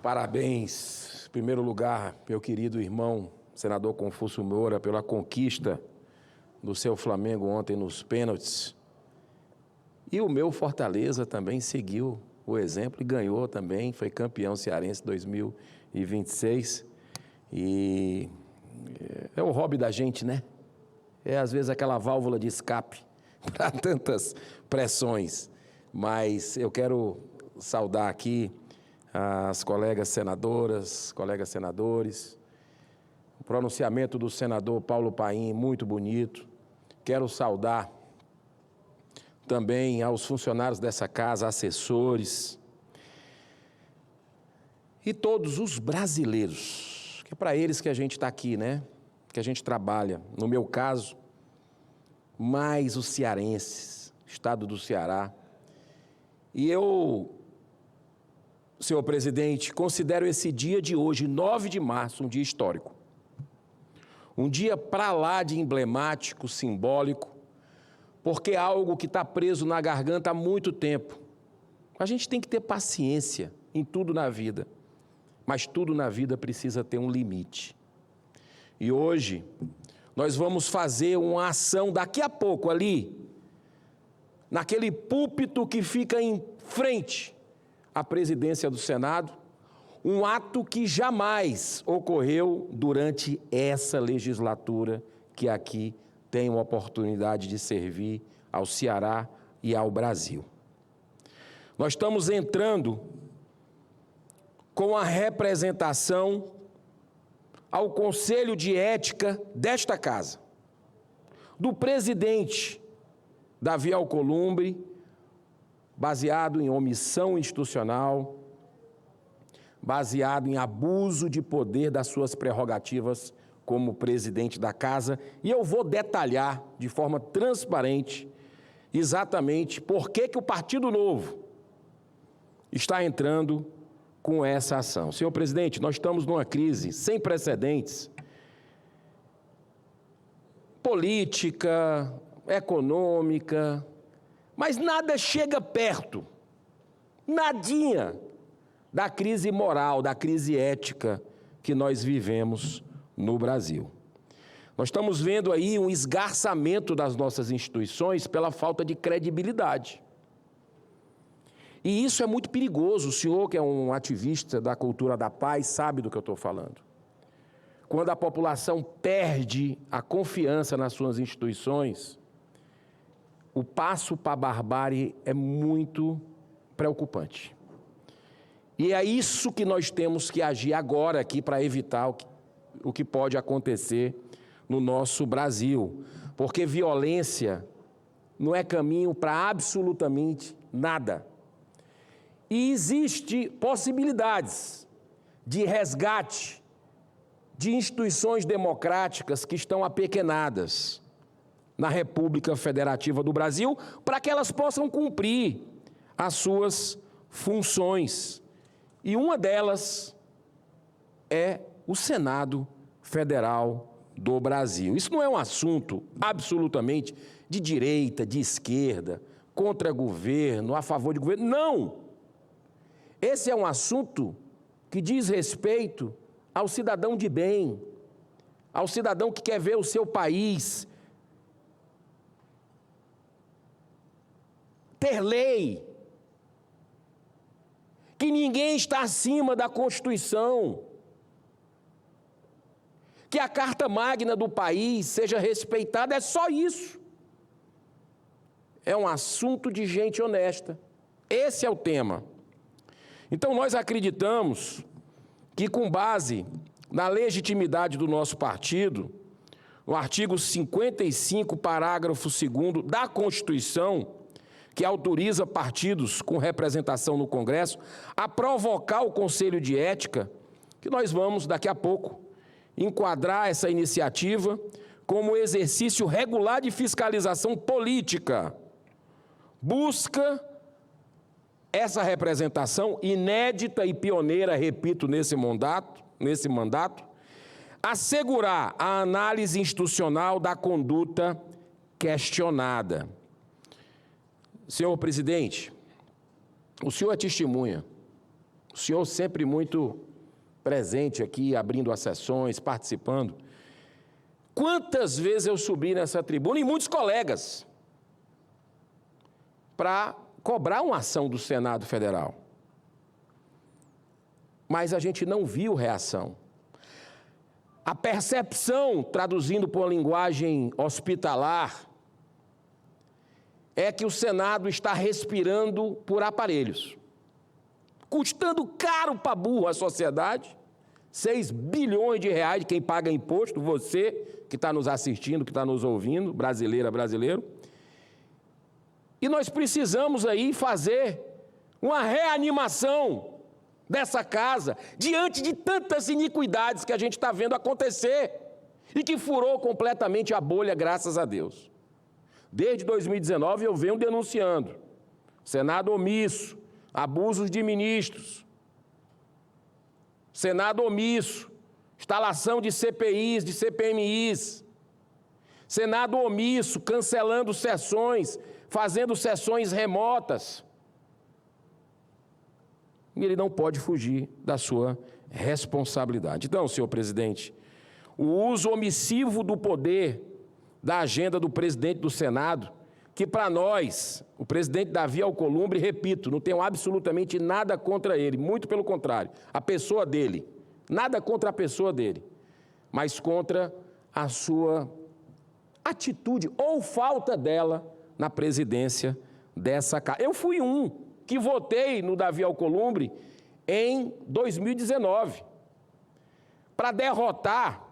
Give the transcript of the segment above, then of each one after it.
Parabéns, em primeiro lugar, meu querido irmão, senador Confúcio Moura, pela conquista do seu Flamengo ontem nos pênaltis. E o meu Fortaleza também seguiu o exemplo e ganhou também, foi campeão cearense 2026. E é o hobby da gente, né? É às vezes aquela válvula de escape para tantas pressões. Mas eu quero saudar aqui as colegas senadoras, colegas senadores, o pronunciamento do senador Paulo Paim, muito bonito. Quero saudar também aos funcionários dessa casa, assessores, e todos os brasileiros, que é para eles que a gente está aqui, né? Que a gente trabalha. No meu caso, mais os cearenses, estado do Ceará. E eu, senhor presidente, considero esse dia de hoje, 9 de março, um dia histórico. Um dia para lá de emblemático, simbólico, porque é algo que está preso na garganta há muito tempo. A gente tem que ter paciência em tudo na vida, mas tudo na vida precisa ter um limite. E hoje nós vamos fazer uma ação daqui a pouco ali, naquele púlpito que fica em frente à presidência do Senado, um ato que jamais ocorreu durante essa legislatura que aqui tenho a oportunidade de servir ao Ceará e ao Brasil. Nós estamos entrando com a representação ao Conselho de Ética desta casa, do presidente Davi Alcolumbre, baseado em omissão institucional, baseado em abuso de poder das suas prerrogativas como presidente da casa, e eu vou detalhar de forma transparente exatamente por que o Partido Novo está entrando com essa ação. Senhor presidente, nós estamos numa crise sem precedentes, política, econômica, mas nada chega perto, nadinha, da crise moral, da crise ética que nós vivemos no Brasil. Nós estamos vendo aí um esgarçamento das nossas instituições pela falta de credibilidade. E isso é muito perigoso. O senhor, que é um ativista da cultura da paz, sabe do que eu estou falando. Quando a população perde a confiança nas suas instituições, o passo para a barbárie é muito preocupante. E é isso que nós temos que agir agora aqui para evitar o que pode acontecer no nosso Brasil. Porque violência não é caminho para absolutamente nada. E existem possibilidades de resgate de instituições democráticas que estão apequenadas na República Federativa do Brasil para que elas possam cumprir as suas funções. E uma delas é o Senado Federal do Brasil. Isso não é um assunto absolutamente de direita, de esquerda, contra governo, a favor de governo. Não! Esse é um assunto que diz respeito ao cidadão de bem, ao cidadão que quer ver o seu país ter lei, que ninguém está acima da Constituição, que a Carta Magna do país seja respeitada, é só isso. É um assunto de gente honesta. Esse é o tema. Então, nós acreditamos que, com base na legitimidade do nosso partido, no artigo 55, parágrafo 2º da Constituição, que autoriza partidos com representação no Congresso a provocar o Conselho de Ética, que nós vamos, daqui a pouco, enquadrar essa iniciativa como exercício regular de fiscalização política. Busca essa representação inédita e pioneira, repito, nesse mandato, assegurar a análise institucional da conduta questionada. Senhor presidente, o senhor é testemunha O senhor sempre muito presente aqui, abrindo as sessões, participando. Quantas vezes eu subi nessa tribuna, e muitos colegas, para cobrar uma ação do Senado Federal. Mas a gente não viu reação. A percepção, traduzindo por uma linguagem hospitalar, é que o Senado está respirando por aparelhos, custando caro para burro à sociedade, 6 bilhões de reais de quem paga imposto, você que está nos assistindo, que está nos ouvindo, brasileira, brasileiro. E nós precisamos aí fazer uma reanimação dessa casa, diante de tantas iniquidades que a gente está vendo acontecer, e que furou completamente a bolha, graças a Deus. Desde 2019 eu venho denunciando, Senado omisso, abusos de ministros, Senado omisso, instalação de CPIs, de CPMIs, Senado omisso, cancelando sessões, fazendo sessões remotas. E ele não pode fugir da sua responsabilidade. Então, senhor presidente, o uso omissivo do poder da agenda do presidente do Senado, que para nós, o presidente Davi Alcolumbre, repito, não tenho absolutamente nada contra ele, muito pelo contrário, a pessoa dele, nada contra a pessoa dele, mas contra a sua atitude ou falta dela na presidência dessa casa. Eu fui um que votei no Davi Alcolumbre em 2019, para derrotar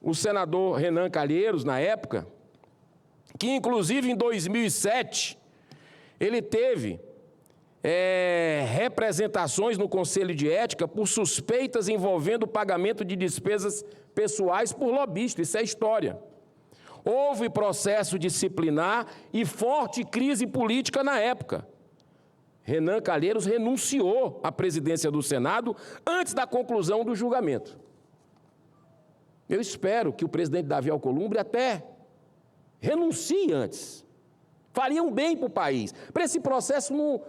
o senador Renan Calheiros, na época, que inclusive em 2007, ele teve representações no Conselho de Ética por suspeitas envolvendo o pagamento de despesas pessoais por lobista, isso é história. Houve processo disciplinar e forte crise política na época. Renan Calheiros renunciou à presidência do Senado antes da conclusão do julgamento. Eu espero que o presidente Davi Alcolumbre até renuncie antes. Faria um bem para o país. Para esse processo não...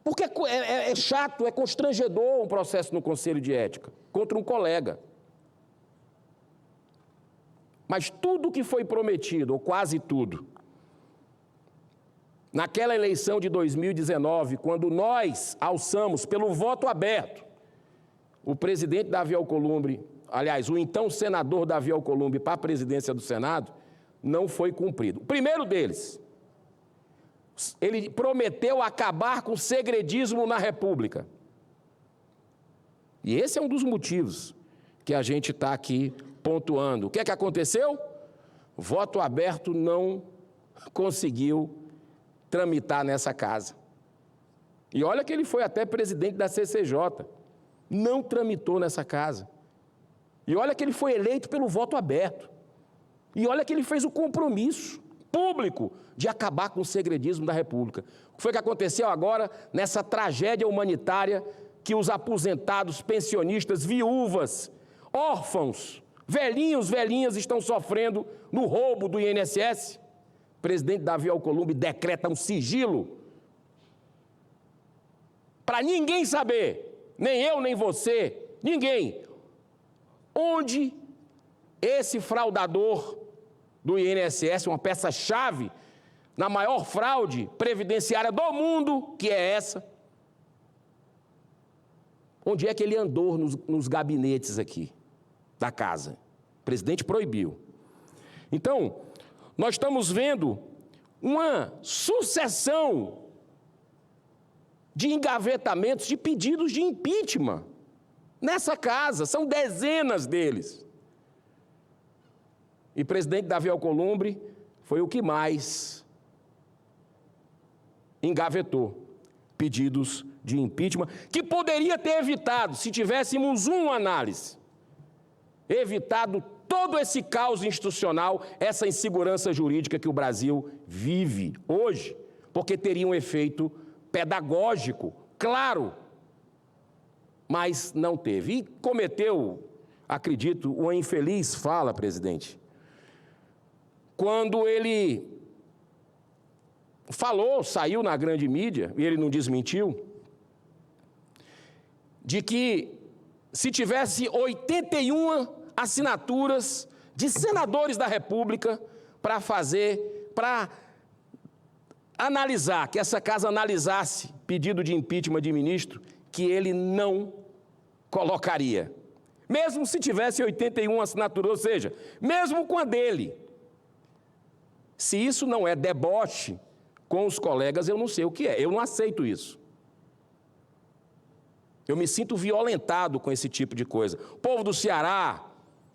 Porque é chato, é constrangedor um processo no Conselho de Ética contra um colega. Mas tudo que foi prometido, ou quase tudo, naquela eleição de 2019, quando nós alçamos pelo voto aberto, o presidente Davi Alcolumbre, aliás, o então senador Davi Alcolumbre para a presidência do Senado, não foi cumprido. O primeiro deles, ele prometeu acabar com o segredismo na República. E esse é um dos motivos que a gente está aqui pontuando. O que é que aconteceu? O voto aberto não conseguiu tramitar nessa casa. E olha que ele foi até presidente da CCJ. Não tramitou nessa casa. E olha que ele foi eleito pelo voto aberto. E olha que ele fez o compromisso público de acabar com o segredismo da República. O que foi que aconteceu agora nessa tragédia humanitária que os aposentados, pensionistas, viúvas, órfãos, velhinhos, velhinhas estão sofrendo no roubo do INSS? O presidente Davi Alcolumbre decreta um sigilo para ninguém saber, nem eu, nem você, ninguém, onde esse fraudador do INSS, uma peça-chave na maior fraude previdenciária do mundo, que é essa, onde é que ele andou nos gabinetes aqui da casa? O presidente proibiu. Então, nós estamos vendo uma sucessão de engavetamentos, de pedidos de impeachment nessa casa, são dezenas deles. E o presidente Davi Alcolumbre foi o que mais engavetou pedidos de impeachment, que poderia ter evitado, se tivéssemos uma análise, evitado todo esse caos institucional, essa insegurança jurídica que o Brasil vive hoje, porque teria um efeito pedagógico, claro, mas não teve. E cometeu, acredito, uma infeliz fala, presidente, quando ele falou, saiu na grande mídia, e ele não desmentiu, de que se tivesse 81 assinaturas de senadores da República para analisar, que essa casa analisasse pedido de impeachment de ministro, que ele não colocaria. Mesmo se tivesse 81 assinaturas, ou seja, mesmo com a dele. Se isso não é deboche com os colegas, eu não sei o que é. Eu não aceito isso. Eu me sinto violentado com esse tipo de coisa. O povo do Ceará,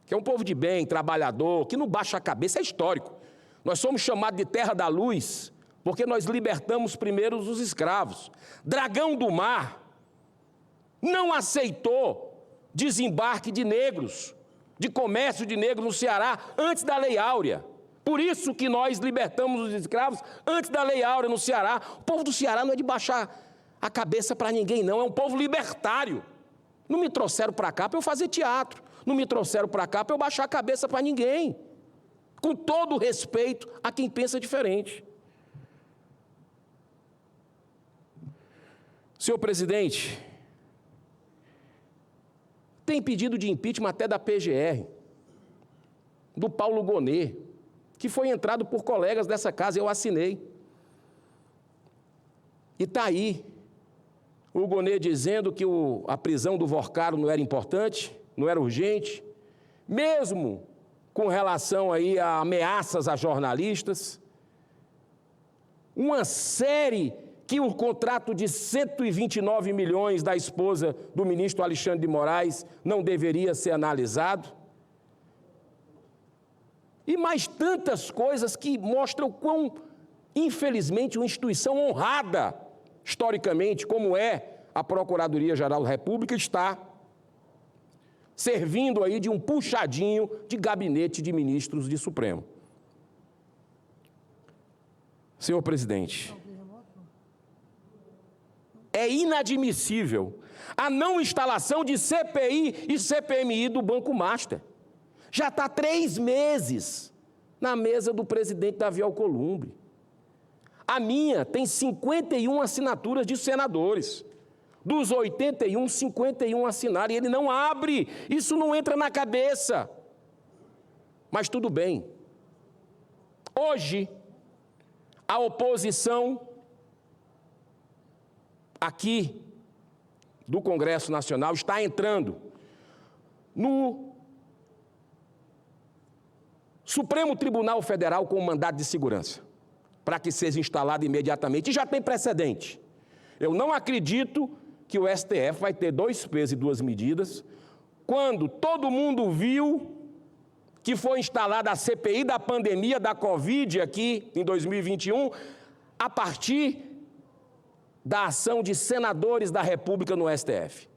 que é um povo de bem, trabalhador, que não baixa a cabeça, é histórico. Nós somos chamados de terra da luz, porque nós libertamos primeiro os escravos. Dragão do Mar não aceitou desembarque de negros, de comércio de negros no Ceará, antes da Lei Áurea. Por isso que nós libertamos os escravos antes da Lei Áurea no Ceará. O povo do Ceará não é de baixar a cabeça para ninguém, não. É um povo libertário. Não me trouxeram para cá para eu fazer teatro. Não me trouxeram para cá para eu baixar a cabeça para ninguém. Com todo o respeito a quem pensa diferente. Senhor presidente, tem pedido de impeachment até da PGR, do Paulo Gonet, que foi entrado por colegas dessa casa, eu assinei. E está aí, o Gonet dizendo que a prisão do Vorcaro não era importante, não era urgente, mesmo com relação aí a ameaças a jornalistas, uma série que o contrato de 129 milhões da esposa do ministro Alexandre de Moraes não deveria ser analisado. E mais tantas coisas que mostram quão, infelizmente, uma instituição honrada, historicamente, como é a Procuradoria-Geral da República, está servindo aí de um puxadinho de gabinete de ministros de Supremo. Senhor presidente, é inadmissível a não instalação de CPI e CPMI do Banco Master. Já está 3 meses na mesa do presidente Davi Alcolumbre. A minha tem 51 assinaturas de senadores. Dos 81, 51 assinaram. E ele não abre. Isso não entra na cabeça. Mas tudo bem. Hoje, a oposição aqui do Congresso Nacional está entrando no Supremo Tribunal Federal com um mandado de segurança, para que seja instalado imediatamente, e já tem precedente. Eu não acredito que o STF vai ter 2 pesos e 2 medidas, quando todo mundo viu que foi instalada a CPI da pandemia da Covid aqui em 2021, a partir da ação de senadores da República no STF.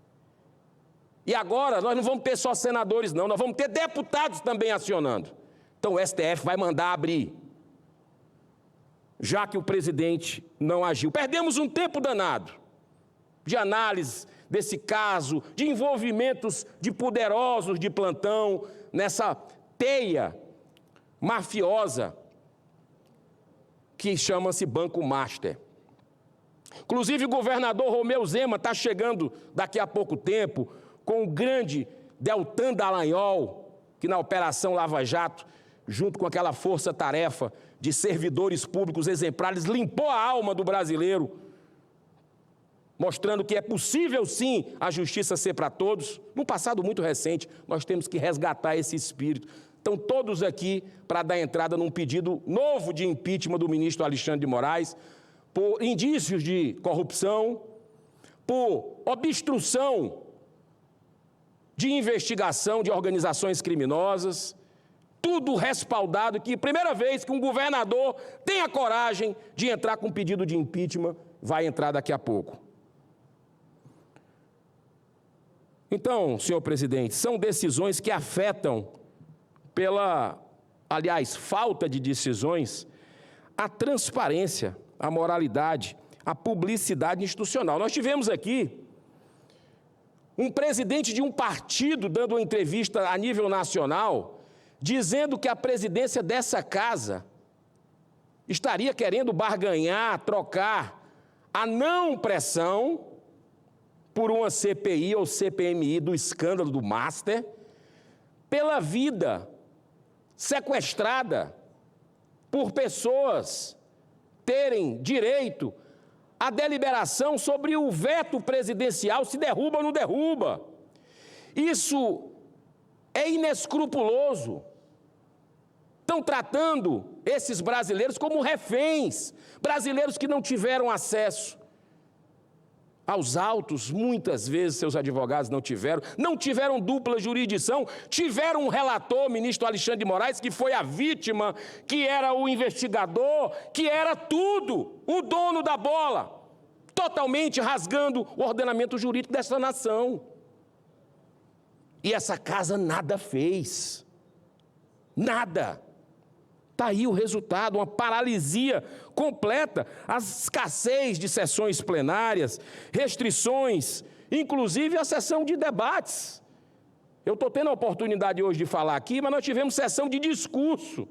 E agora nós não vamos ter só senadores, não, nós vamos ter deputados também acionando. Então o STF vai mandar abrir, já que o presidente não agiu. Perdemos um tempo danado de análise desse caso, de envolvimentos de poderosos de plantão nessa teia mafiosa que chama-se Banco Master. Inclusive o governador Romeu Zema está chegando daqui a pouco tempo com o grande Deltan Dallagnol, que na Operação Lava Jato, junto com aquela força-tarefa de servidores públicos exemplares, limpou a alma do brasileiro, mostrando que é possível, sim, a justiça ser para todos. Num passado muito recente, nós temos que resgatar esse espírito. Estão todos aqui para dar entrada num pedido novo de impeachment do ministro Alexandre de Moraes, por indícios de corrupção, por obstrução de investigação de organizações criminosas, tudo respaldado, que primeira vez que um governador tem a coragem de entrar com pedido de impeachment, vai entrar daqui a pouco. Então, senhor presidente, são decisões que afetam falta de decisões, a transparência, a moralidade, a publicidade institucional. Nós tivemos aqui um presidente de um partido dando uma entrevista a nível nacional, dizendo que a presidência dessa casa estaria querendo barganhar, trocar a não pressão por uma CPI ou CPMI do escândalo do Master, pela vida sequestrada por pessoas terem direito à deliberação sobre o veto presidencial, se derruba ou não derruba. Isso é inescrupuloso. Estão tratando esses brasileiros como reféns, brasileiros que não tiveram acesso aos autos, muitas vezes seus advogados não tiveram dupla jurisdição, tiveram um relator, o ministro Alexandre de Moraes, que foi a vítima, que era o investigador, que era tudo, o dono da bola, totalmente rasgando o ordenamento jurídico dessa nação. E essa casa nada fez, nada. Está aí o resultado, uma paralisia completa, a escassez de sessões plenárias, restrições, inclusive a sessão de debates. Eu estou tendo a oportunidade hoje de falar aqui, mas nós tivemos sessão de discurso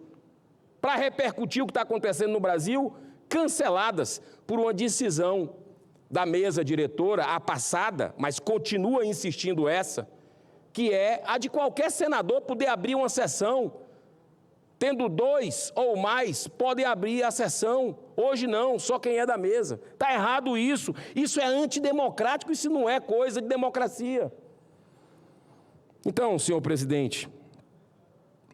para repercutir o que está acontecendo no Brasil, canceladas por uma decisão da mesa diretora, a passada, mas continua insistindo essa, que é a de qualquer senador poder abrir uma sessão. Tendo 2 ou mais, podem abrir a sessão. Hoje não, só quem é da mesa. Está errado isso. Isso é antidemocrático, isso não é coisa de democracia. Então, senhor presidente,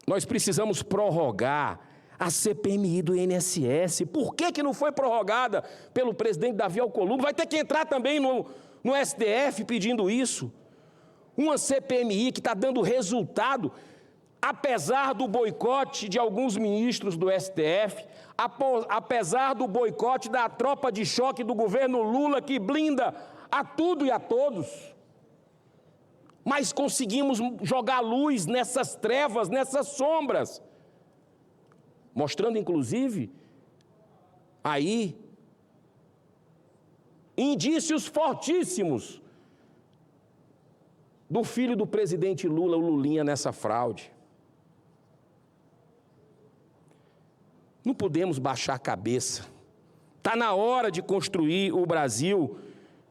nós precisamos prorrogar a CPMI do INSS. Por que não foi prorrogada pelo presidente Davi Alcolumbre? Vai ter que entrar também no STF pedindo isso. Uma CPMI que está dando resultado, apesar do boicote de alguns ministros do STF, apesar do boicote da tropa de choque do governo Lula, que blinda a tudo e a todos, mas conseguimos jogar luz nessas trevas, nessas sombras, mostrando, inclusive, aí, indícios fortíssimos do filho do presidente Lula, o Lulinha, nessa fraude. Não podemos baixar a cabeça. Está na hora de construir o Brasil,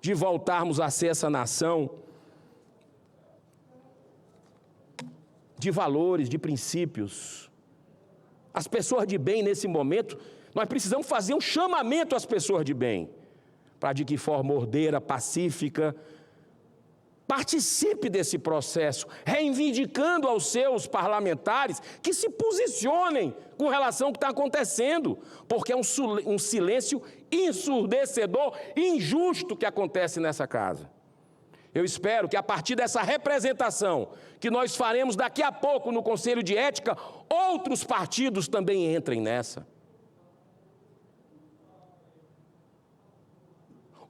de voltarmos a ser essa nação de valores, de princípios. As pessoas de bem, nesse momento, nós precisamos fazer um chamamento às pessoas de bem, para de que forma ordeira, pacífica, participe desse processo, reivindicando aos seus parlamentares que se posicionem com relação ao que está acontecendo, porque é um silêncio ensurdecedor, injusto que acontece nessa casa. Eu espero que a partir dessa representação que nós faremos daqui a pouco no Conselho de Ética, outros partidos também entrem nessa.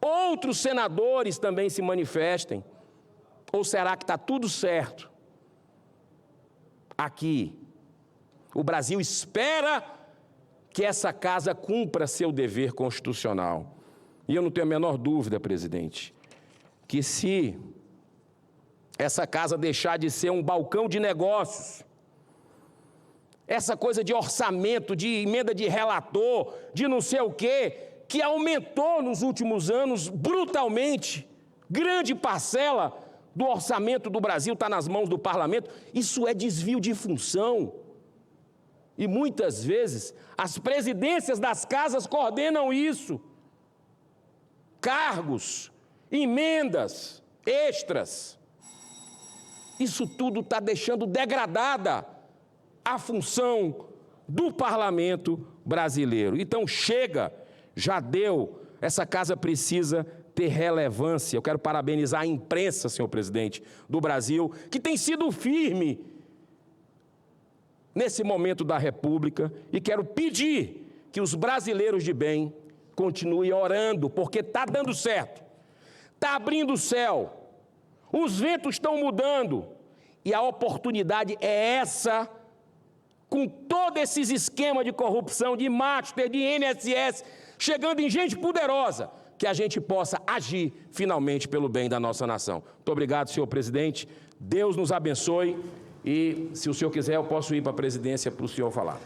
Outros senadores também se manifestem. Ou será que está tudo certo? Aqui, o Brasil espera que essa casa cumpra seu dever constitucional. E eu não tenho a menor dúvida, presidente, que se essa casa deixar de ser um balcão de negócios, essa coisa de orçamento, de emenda de relator, de não sei o quê, que aumentou nos últimos anos brutalmente, grande parcela do orçamento do Brasil está nas mãos do parlamento, isso é desvio de função. E muitas vezes as presidências das casas coordenam isso. Cargos, emendas, extras. Isso tudo está deixando degradada a função do parlamento brasileiro. Então chega, já deu, essa casa precisa ter relevância. Eu quero parabenizar a imprensa, senhor presidente, do Brasil, que tem sido firme nesse momento da República, e quero pedir que os brasileiros de bem continuem orando, porque está dando certo, está abrindo o céu, os ventos estão mudando, e a oportunidade é essa, com todos esses esquemas de corrupção, de Master, de INSS, chegando em gente poderosa, que a gente possa agir finalmente pelo bem da nossa nação. Muito obrigado, senhor presidente. Deus nos abençoe e, se o senhor quiser, eu posso ir para a presidência para o senhor falar.